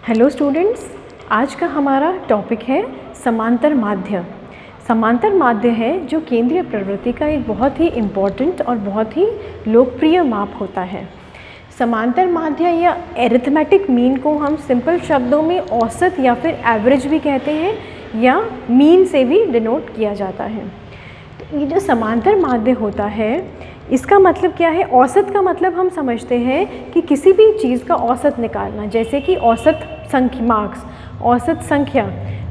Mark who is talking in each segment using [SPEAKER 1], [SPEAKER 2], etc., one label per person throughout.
[SPEAKER 1] Hello students, आज का हमारा टॉपिक है समांतर माध्य। समांतर माध्य है जो केंद्रीय प्रवृत्ति का एक बहुत ही इम्पॉर्टेंट और बहुत ही लोकप्रिय माप होता है। समांतर माध्य या एरिथमेटिक मीन को हम सिंपल शब्दों में औसत या फिर एवरेज भी कहते हैं या मीन से भी डिनोट किया जाता है। तो ये जो समांतर माध्य होता है इसका मतलब क्या है? औसत का मतलब हम समझते हैं कि किसी भी चीज़ का औसत निकालना, जैसे कि औसत संख्या मार्क्स, औसत संख्या।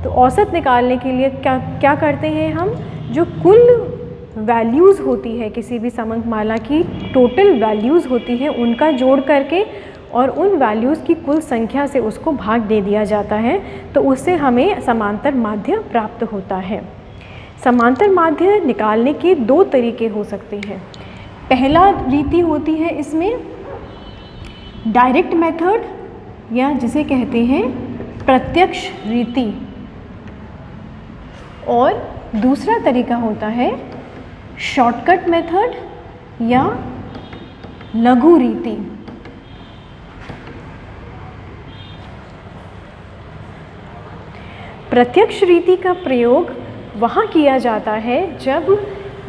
[SPEAKER 1] तो औसत निकालने के लिए क्या करते हैं हम? जो कुल वैल्यूज़ होती है किसी भी समंकमाला की, टोटल वैल्यूज़ होती हैं, उनका जोड़ करके और उन वैल्यूज़ की कुल संख्या से उसको भाग दे दिया जाता है, तो उससे हमें समांतर माध्य प्राप्त होता है। समांतर माध्य निकालने के दो तरीके हो सकते हैं। पहला रीति होती है इसमें डायरेक्ट मेथड या जिसे कहते हैं प्रत्यक्ष रीति, और दूसरा तरीका होता है शॉर्टकट मेथड या लघु रीति। प्रत्यक्ष रीति का प्रयोग वहाँ किया जाता है जब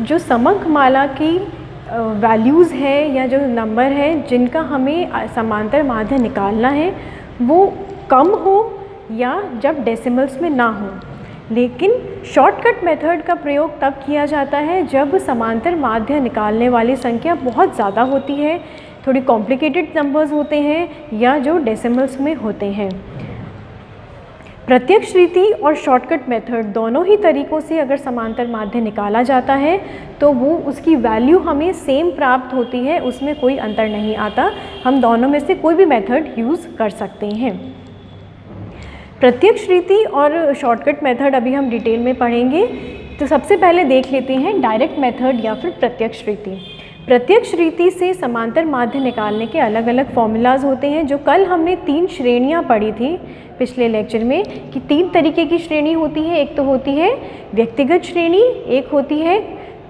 [SPEAKER 1] जो समंकमाला की वैल्यूज़ है या जो नंबर है जिनका हमें समांतर माध्य निकालना है वो कम हो या जब डेसिमल्स में ना हो। लेकिन शॉर्टकट मेथड का प्रयोग तब किया जाता है जब समांतर माध्य निकालने वाली संख्या बहुत ज़्यादा होती है, थोड़ी कॉम्प्लिकेटेड नंबर्स होते हैं या जो डेसिमल्स में होते हैं। प्रत्यक्ष रीति और शॉर्टकट मेथड दोनों ही तरीक़ों से अगर समांतर माध्य निकाला जाता है तो वो उसकी वैल्यू हमें सेम प्राप्त होती है, उसमें कोई अंतर नहीं आता। हम दोनों में से कोई भी मेथड यूज़ कर सकते हैं। प्रत्यक्ष रीति और शॉर्टकट मेथड अभी हम डिटेल में पढ़ेंगे। तो सबसे पहले देख लेते हैं डायरेक्ट मेथड या फिर प्रत्यक्ष रीति। प्रत्यक्ष रीति से समांतर माध्य निकालने के अलग अलग फॉर्मूलाज होते हैं। जो कल हमने 3 श्रेणियाँ पढ़ी थी पिछले लेक्चर में कि 3 तरीके की श्रेणी होती है। एक तो होती है व्यक्तिगत श्रेणी, एक होती है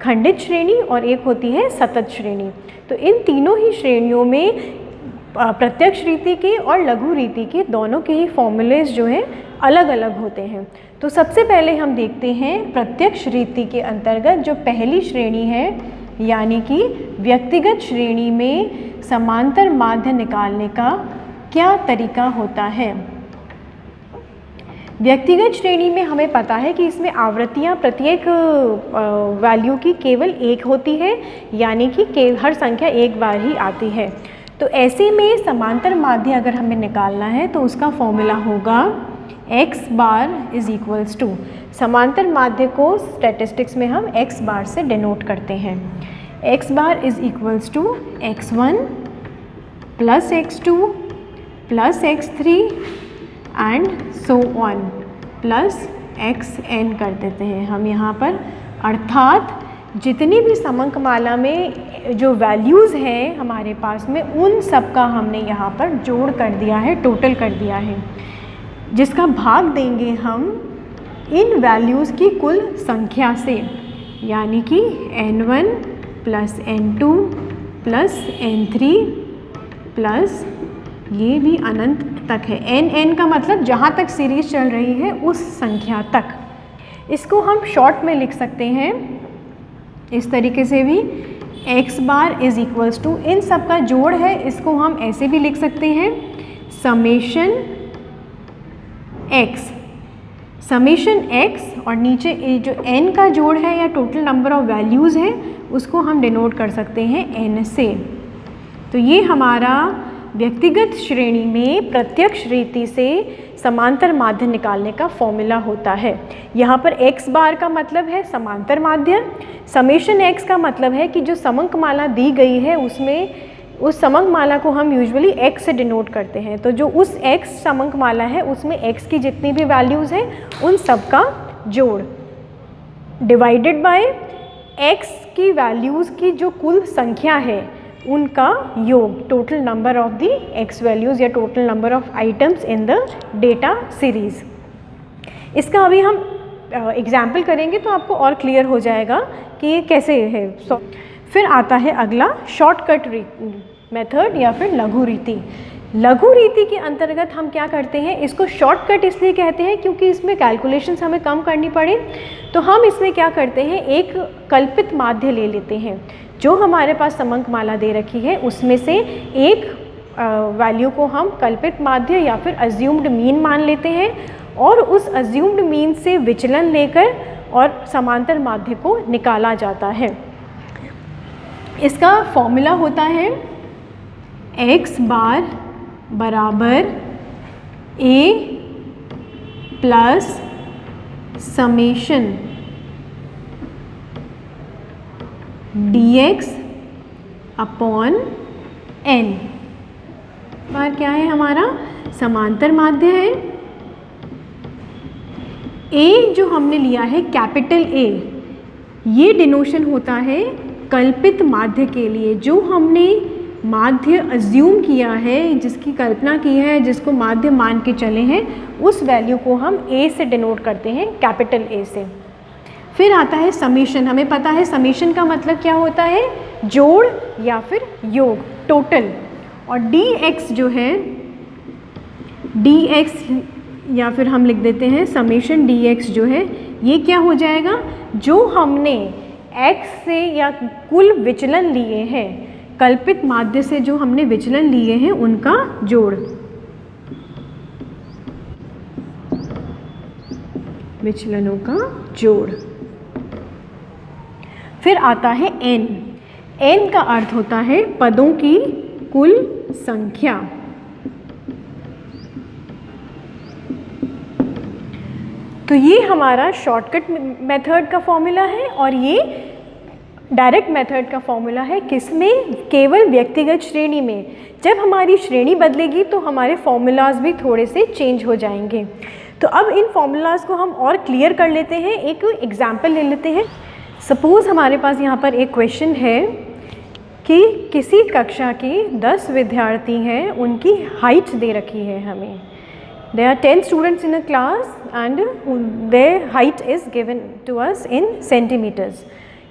[SPEAKER 1] खंडित श्रेणी और एक होती है सतत श्रेणी। तो इन तीनों ही श्रेणियों में प्रत्यक्ष रीति के और लघु रीति के दोनों के ही फॉर्मूलेज जो हैं अलग अलग होते हैं। तो सबसे पहले हम देखते हैं प्रत्यक्ष रीति के अंतर्गत जो पहली श्रेणी है, यानी कि व्यक्तिगत श्रेणी में समांतर माध्य निकालने का क्या तरीका होता है। व्यक्तिगत श्रेणी में हमें पता है कि इसमें आवृत्तियाँ प्रत्येक वैल्यू की केवल एक होती है, यानी कि हर संख्या एक बार ही आती है। तो ऐसे में समांतर माध्य अगर हमें निकालना है तो उसका फॉर्मूला होगा x bar is equals to, समांतर माध्य को स्टैटिस्टिक्स में हम x बार से डिनोट करते हैं। x bar is equals to x1 plus x2 plus x3 and so on plus xn कर देते हैं हम यहाँ पर। अर्थात जितनी भी समंकमाला में जो वैल्यूज़ हैं हमारे पास में, उन सब का हमने यहाँ पर जोड़ कर दिया है, टोटल कर दिया है, जिसका भाग देंगे हम इन वैल्यूज़ की कुल संख्या से, यानी कि n1 plus n2 plus n3 plus ये भी अनंत तक है। n का मतलब जहाँ तक सीरीज़ चल रही है उस संख्या तक। इसको हम शॉर्ट में लिख सकते हैं इस तरीके से भी, x bar is equals to, इन सब का जोड़ है, इसको हम ऐसे भी लिख सकते हैं समेशन x, समेशन x, और नीचे जो n का जोड़ है या टोटल नंबर ऑफ वैल्यूज़ है उसको हम डिनोट कर सकते हैं n से। तो ये हमारा व्यक्तिगत श्रेणी में प्रत्यक्ष रीति से समांतर माध्य निकालने का फॉर्मूला होता है। यहाँ पर x बार का मतलब है समांतर माध्य, समेशन x का मतलब है कि जो समंकमाला दी गई है उसमें उस समंकमाला को हम यूजुअली x से डिनोट करते हैं। तो जो उस x समंकमाला है उसमें x की जितनी भी वैल्यूज़ हैं उन सब का जोड़ डिवाइडेड बाय x की वैल्यूज़ की जो कुल संख्या है उनका योग, total number of the x values या total number of items in the data series. इसका अभी हम एग्जाम्पल करेंगे तो आपको और क्लियर हो जाएगा कि ये कैसे है। फिर आता है अगला शॉर्टकट मेथड या फिर लघु रीति। लघु रीति के अंतर्गत हम क्या करते हैं, इसको शॉर्टकट इसलिए कहते हैं क्योंकि इसमें कैलकुलेशंस हमें कम करनी पड़े, तो हम इसमें क्या करते हैं, एक कल्पित माध्य ले लेते हैं। जो हमारे पास समंक माला दे रखी है उसमें से एक वैल्यू को हम कल्पित माध्य या फिर अज्यूम्ड मीन मान लेते हैं और उस अज्यूम्ड मीन से विचलन लेकर और समांतर माध्य को निकाला जाता है। इसका फॉर्मूला होता है x बार बराबर a plus summation dx upon n। बार क्या है, हमारा समांतर माध्य है। a जो हमने लिया है कैपिटल A, ये डिनोशन होता है कल्पित माध्य के लिए। जो हमने माध्य अज्यूम किया है, जिसकी कल्पना की है, जिसको माध्य मान के चले हैं, उस वैल्यू को हम a से डिनोट करते हैं, कैपिटल A से। फिर आता है समेशन। हमें पता है समेशन का मतलब क्या होता है, जोड़ या फिर योग, टोटल। और dx जो है, dx या फिर हम लिख देते हैं समेशन dx जो है, ये क्या हो जाएगा, जो हमने x से या कुल विचलन लिए हैं, कल्पित माध्य से जो हमने विचलन लिए हैं उनका जोड़, विचलनों का जोड़। फिर आता है n। n का अर्थ होता है पदों की कुल संख्या। तो ये हमारा शॉर्टकट मेथड का फॉर्मूला है और ये डायरेक्ट मेथड का फॉर्मूला है। किसमें, केवल व्यक्तिगत श्रेणी में। जब हमारी श्रेणी बदलेगी तो हमारे फॉर्मूलाज भी थोड़े से चेंज हो जाएंगे। तो अब इन फॉर्मूलाज को हम और क्लियर कर लेते हैं, एक एग्जाम्पल ले लेते हैं। सपोज़ हमारे पास यहाँ पर एक क्वेश्चन है कि किसी कक्षा की 10 विद्यार्थी हैं, उनकी हाइट दे रखी है हमें। There are 10 students in a class and their height is given to us in centimeters.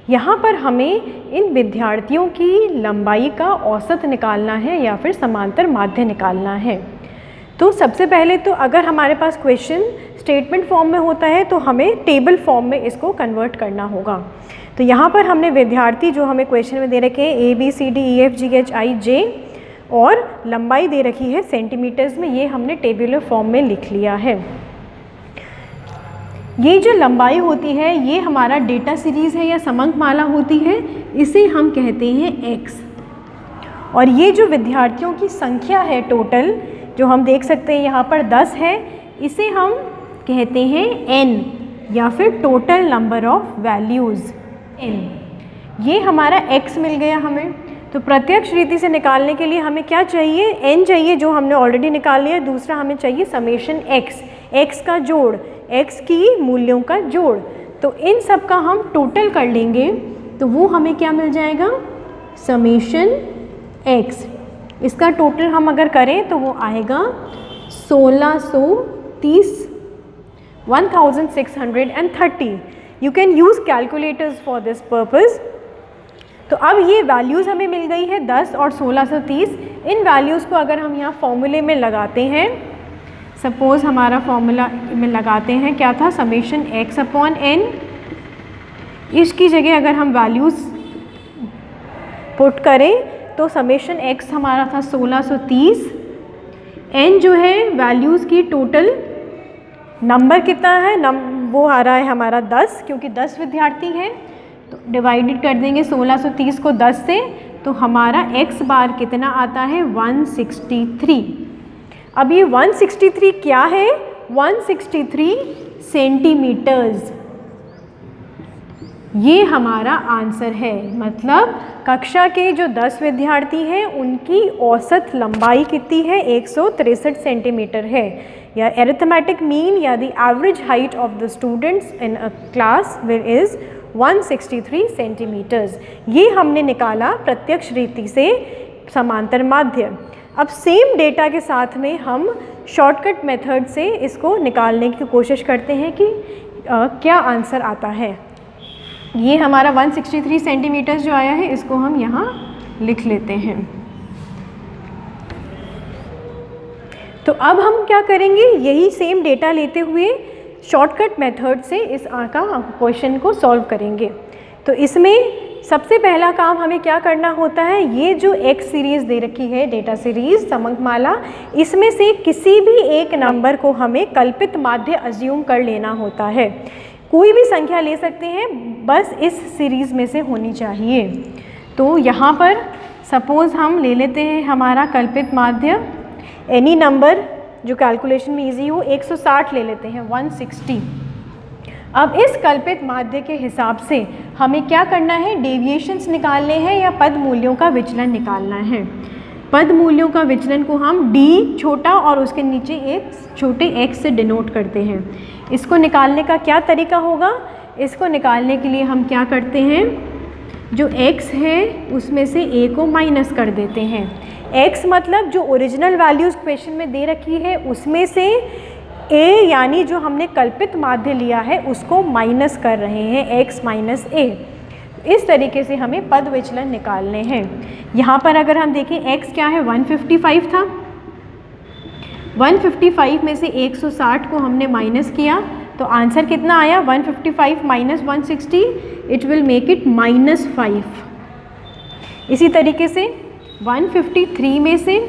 [SPEAKER 1] यहाँ पर हमें इन विद्यार्थियों की लंबाई का औसत निकालना है या फिर समांतर माध्य निकालना है। तो सबसे पहले तो अगर हमारे पास क्वेश्चन स्टेटमेंट फॉर्म में होता है तो हमें टेबल फॉर्म में इसको कन्वर्ट करना होगा। तो यहाँ पर हमने विद्यार्थी जो हमें क्वेश्चन में दे रखे हैं ABCDEFGHIJ और लंबाई दे रखी है सेंटीमीटर्स में, ये हमने टेबुलर फॉर्म में लिख लिया है। ये जो लंबाई होती है ये हमारा डेटा सीरीज़ है या समंक माला होती है, इसे हम कहते हैं x। और ये जो विद्यार्थियों की संख्या है टोटल, जो हम देख सकते हैं यहाँ पर 10 है, इसे हम कहते हैं n या फिर total number of values n। ये हमारा x मिल गया हमें। तो प्रत्यक्ष रीति से निकालने के लिए हमें क्या चाहिए, n चाहिए जो हमने ऑलरेडी निकाल लिया। दूसरा हमें चाहिए समेशन x का जोड़, x की मूल्यों का जोड़। तो इन सब का हम टोटल कर लेंगे तो वो हमें क्या मिल जाएगा, समेशन x। इसका टोटल हम अगर करें तो वो आएगा 1630। You can use calculators for this purpose. तो अब ये वैल्यूज़ हमें मिल गई है 10 और 1630। इन वैल्यूज़ को अगर हम यहाँ फॉर्मूले में लगाते हैं, सपोज़ हमारा फॉर्मूला में लगाते हैं क्या था, समेशन x अपॉन n। इसकी जगह अगर हम वैल्यूज़ पुट करें तो समेशन x हमारा था 1630। n जो है वैल्यूज़ की टोटल नंबर कितना है, वो आ रहा है हमारा 10, क्योंकि 10 विद्यार्थी हैं। तो डिवाइडेड कर देंगे 1630 को 10 से, तो हमारा x बार कितना आता है, 163। अब ये 163 क्या है, 163 सेंटीमीटर्स। ये हमारा आंसर है। मतलब कक्षा के जो 10 विद्यार्थी हैं उनकी औसत लंबाई कितनी है, 163 सेंटीमीटर है। या एरिथमेटिक मीन या the average height of the students in a class is 163 centimetres. ये हमने निकाला प्रत्यक्ष रीति से समांतर माध्य। अब सेम डेटा के साथ में हम शॉर्टकट मेथड से इसको निकालने की कोशिश करते हैं कि क्या आंसर आता है। ये हमारा 163 सेंटीमीटर्स जो आया है इसको हम यहाँ लिख लेते हैं। तो अब हम क्या करेंगे, यही सेम डेटा लेते हुए शॉर्टकट मेथड से इस का क्वेश्चन को सॉल्व करेंगे। तो इसमें सबसे पहला काम हमें क्या करना होता है, ये जो एक्स सीरीज़ दे रखी है, डेटा सीरीज़ समंकमाला, इसमें से किसी भी एक नंबर को हमें कल्पित माध्य अज्यूम कर लेना होता है। कोई भी संख्या ले सकते हैं, बस इस सीरीज़ में से होनी चाहिए। तो यहाँ पर सपोज़ हम ले लेते हैं हमारा कल्पित माध्य, एनी नंबर जो कैलकुलेशन में इजी हो, 160 ले लेते हैं, 160। अब इस कल्पित माध्य के हिसाब से हमें क्या करना है, डेविएशंस निकालने हैं या पद मूल्यों का विचलन निकालना है। पद मूल्यों का विचलन को हम d छोटा और उसके नीचे एक छोटे x से डिनोट करते हैं। इसको निकालने का क्या तरीका होगा, इसको निकालने के लिए हम क्या करते हैं, जो x है उसमें से a को माइनस कर देते हैं। x मतलब जो ओरिजिनल वैल्यूज़ क्वेश्चन में दे रखी है उसमें से a यानी जो हमने कल्पित माध्य लिया है उसको माइनस कर रहे हैं, x माइनस a। इस तरीके से हमें पद विचलन निकालने हैं। यहाँ पर अगर हम देखें x क्या है, 155 था, 155 में से 160 को हमने माइनस किया तो आंसर कितना आया, 155 minus 160, it will make it -5। इसी तरीके से 153 में से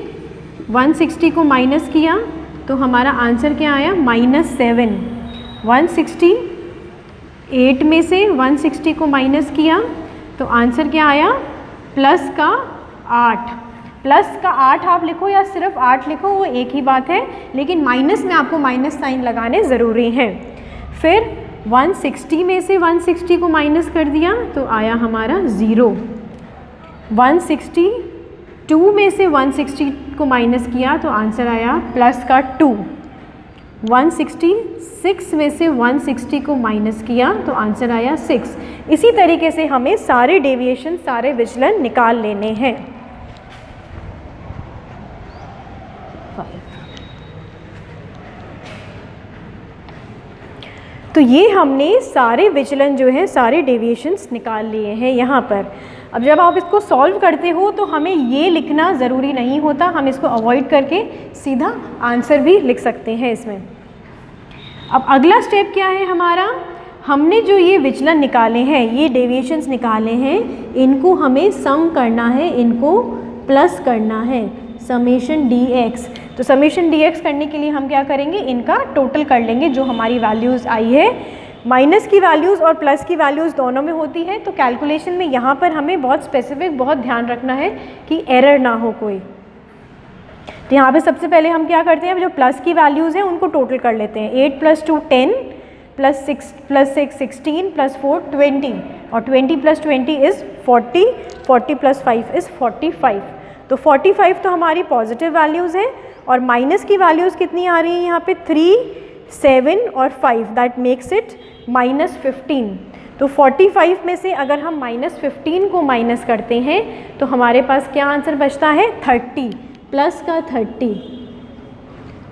[SPEAKER 1] 160 को माइनस किया तो हमारा आंसर क्या आया, -7। 168 में से 160 को माइनस किया तो आंसर क्या आया, प्लस का 8। प्लस का 8 आप लिखो या सिर्फ 8 लिखो वो एक ही बात है, लेकिन माइनस में आपको माइनस साइन लगाने ज़रूरी हैं। फिर 160 में से 160 को माइनस कर दिया तो आया हमारा 0। 162 में से 160 को माइनस किया तो आंसर आया प्लस का 2। 166 में से 160 को माइनस किया तो आंसर आया 6। इसी तरीके से हमें सारे डेविएशन, सारे विचलन निकाल लेने हैं। तो ये हमने सारे विचलन जो है, सारे डेविएशंस निकाल लिए हैं यहाँ पर। अब जब आप इसको सॉल्व करते हो तो हमें ये लिखना ज़रूरी नहीं होता, हम इसको अवॉइड करके सीधा आंसर भी लिख सकते हैं इसमें। अब अगला स्टेप क्या है हमारा, हमने जो ये विचलन निकाले हैं, ये डेविएशंस निकाले हैं, इनको हमें सम करना है, इनको प्लस करना है, समेशन dx। तो समेशन dx करने के लिए हम क्या करेंगे, इनका टोटल कर लेंगे जो हमारी वैल्यूज़ आई है। माइनस की वैल्यूज़ और प्लस की वैल्यूज़ दोनों में होती है, तो कैलकुलेशन में यहाँ पर हमें बहुत स्पेसिफिक, बहुत ध्यान रखना है कि एरर ना हो कोई। तो यहाँ पे सबसे पहले हम क्या करते हैं, जो प्लस की वैल्यूज़ हैं उनको टोटल कर लेते हैं। 8 + 2 10 + 6 + 6 16 + 4 20 और 20 + 20 इज़ 40, 40 + 5 इज़ 45। तो 45 तो हमारी पॉजिटिव वैल्यूज़ हैं और माइनस की वैल्यूज़ कितनी आ रही हैं यहाँ पे, 3, 7 और 5, दैट मेक्स इट -15। तो 45 में से अगर हम -15 को माइनस करते हैं तो हमारे पास क्या आंसर बचता है, 30, प्लस का 30।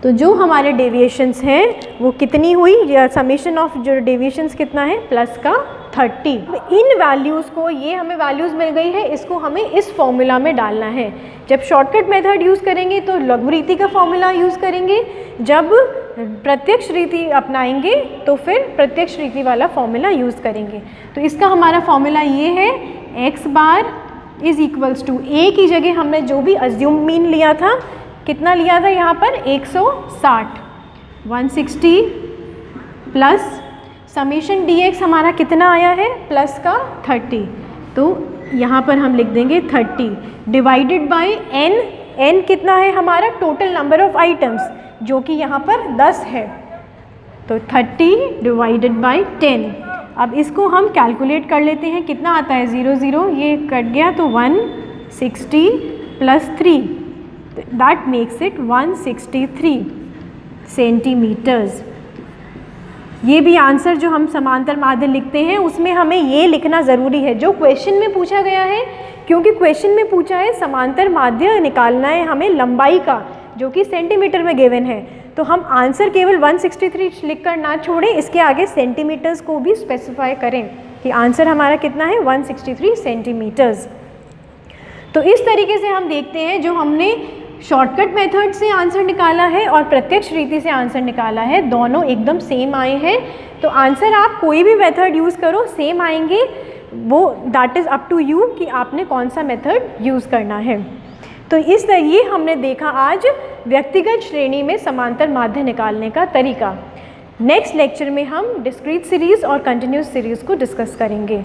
[SPEAKER 1] तो जो हमारे डेविएशंस हैं वो कितनी हुई, समेशन ऑफ जो डेविएशंस कितना है, प्लस का 30। इन वैल्यूज़ को, ये हमें वैल्यूज़ मिल गई है, इसको हमें इस फॉर्मूला में डालना है। जब शॉर्टकट मेथड यूज़ करेंगे तो लघु रीति का फॉर्मूला यूज़ करेंगे, जब प्रत्यक्ष रीति अपनाएंगे तो फिर प्रत्यक्ष रीति वाला फॉर्मूला यूज़ करेंगे। तो इसका हमारा फॉर्मूला ये है, x bar is equals to, a की जगह हमने जो भी अज्यूम मीन लिया था, कितना लिया था यहाँ पर, 160, 160 प्लस समेशन dx हमारा कितना आया है, प्लस का 30। तो यहाँ पर हम लिख देंगे 30 डिवाइडेड बाय n। n कितना है हमारा, टोटल नंबर ऑफ आइटम्स, जो कि यहाँ पर 10 है। तो 30 डिवाइडेड बाय 10। अब इसको हम कैलकुलेट कर लेते हैं, कितना आता है, 0 0 ये कट गया तो 160 + 3, दैट मेक्स इट 163 सेंटीमीटर्स। ये भी आंसर जो हम समांतर माध्य लिखते हैं उसमें हमें ये लिखना ज़रूरी है जो क्वेश्चन में पूछा गया है, क्योंकि क्वेश्चन में पूछा है समांतर माध्य निकालना है हमें लंबाई का, जो कि सेंटीमीटर में गिवन है। तो हम आंसर केवल 163 लिखकर ना छोड़ें, इसके आगे सेंटीमीटर्स को भी स्पेसिफाई करें कि आंसर हमारा कितना है, 163 सेंटीमीटर्स। तो इस तरीके से हम देखते हैं जो हमने शॉर्टकट मेथड से आंसर निकाला है और प्रत्यक्ष रीति से आंसर निकाला है, दोनों एकदम सेम आए हैं। तो आंसर आप कोई भी मेथड यूज़ करो सेम आएंगे, वो that is up to you कि आपने कौन सा मेथड यूज़ करना है। तो इस तरीके हमने देखा आज व्यक्तिगत श्रेणी में समांतर माध्य निकालने का तरीका। नेक्स्ट लेक्चर में हम डिस्क्रीट सीरीज़ और कंटिन्यूस सीरीज़ को डिस्कस करेंगे।